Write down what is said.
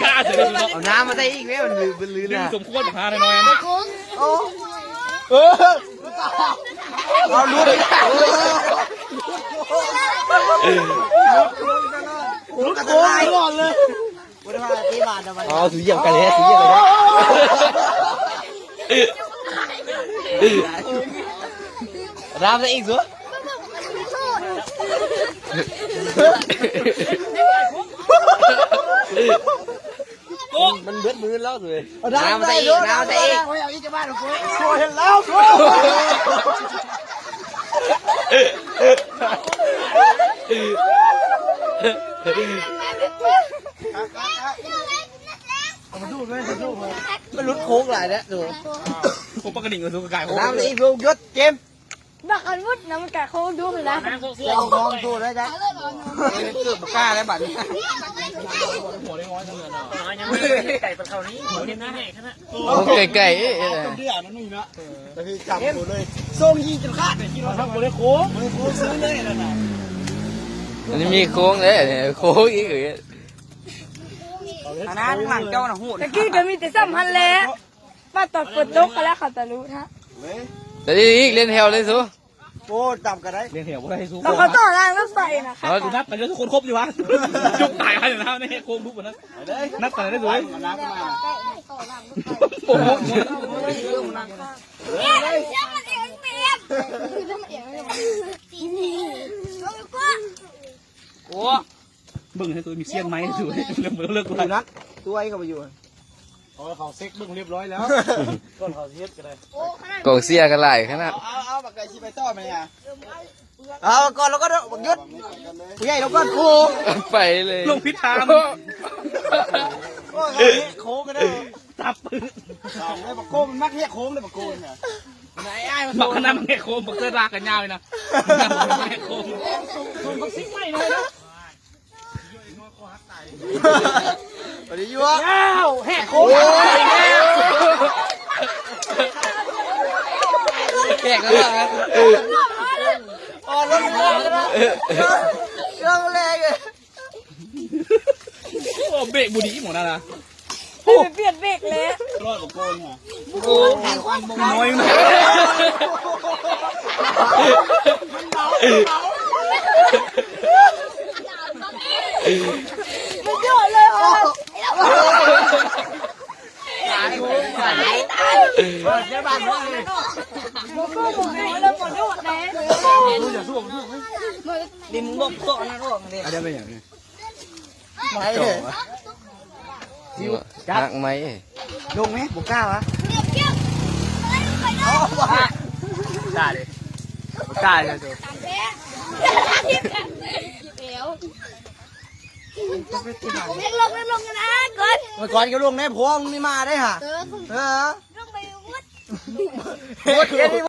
กล้าเฉยเลย เอาน้ำมาใส่อีกไหมมันลื่นนะ สมควรพาหน่อยนะ เอาลุ้นลุ้นกระไรก่อนเลยวันนี้มาตีบาทนะวันอ๋อสุดเยี่ยมกันเลยสุดเยี่ยมเลยนะรามได้อีกสุดมันเบิดมือแล้วเลยน้ำใส่อีกน้ำใส่อีกโอ้ยเอาอีกจะบ้านของกูโอ้ยแล้วกูมันดูเลยมันดูเลยมันลุ้นโค้งหลายแล้วดูโค้งปกติกับสุกไก่โค้ง น้ำใส่อีกลูกยศเกมบักอันวุฒน้ำมันกะโค้งดูเลยนะ ลองดูได้จ้ะเกือบกล้าแล้วบัดนี้หัวได้ร้อยเท่านั้นยังไม่ไก่เป็นเขานี้หัวเดียวนะเนี่ยขนาดไก่เดือดนั่นนี่นะแต่คือจับหมดเลยส่งยิงจนขาดเลยคิดว่าทำหมดเลยโค้งซื้อเลยนั่นน่ะอันนี้มีโค้งเลยโค้งอีกอันนั้นหลังเจ้าน่ะหูด ตะกี้ก็มีแต่ซ้ำฮันแล้วป้าตอดฝนตกกันแล้วเขาจะรู้นะ แต่อีกเล่นแถวเลยสู้ โอ้จับกันได้เรียนเหี่ยวได้สู้ เราเขาต่อรางรถไฟนะคะ ดูนัดแต่ทุกคนครบอยู่วะจุกตายกันอยู่นะนี่โค้งทุกคนนะนัดแต่ได้สวยโอ้โหโอ้บึ้งให้ตัวมีเสี้ยนไม้สวยเรื่องเลิกเลยนัดตัวไอ้ก็ไปอยู่เขาเซ็กบึ้งเรียบร้อยแล้วก้อนเขาเซ็กกันเลย กองเสียกันหลายขนาดเอาปากไก่ชีไปต่อไหมอ่ะเอาก่อนแล้วก็บักยุดผู้ใหญ่แล้วก็โค้งไปเลย ลงพิษทางโค้งกันได้จับปืน เลยบักโค้งมันมักเรียกโค้งเลยบักโค้งเนี่ยไหนไอ้มัน บักขนาดมันแค่โค้งบักเตอร์ลากกันยาวเลยนะแค่โค้งบักซิ่งไม่เลยนะสวัสดียัวแหกโค้งแขกแล้วนะอ๋อรถแรงนะรถแรงเลยโอ้เบรกบุรีหมดนะนะเปลี่ยนเบรกเลย รอดกับโกนอ่ะ โอ้แข่งควันบงน้อยนะมันเยอะเลยอ่ะเดี๋ยวบ้านเลยมันก็หมดเลยหมดยอดเลยดิมบกโตนะลูกดิอะไรเป็นอย่างนี้ไม่เลย หักไหมลงไหมบุกก้าวะได้เลยได้เลยดูลงกันนะก่อน เมื่อก่อนก็ลงในพวงนี่มาได้ฮะลงไปวุ้น วุ้น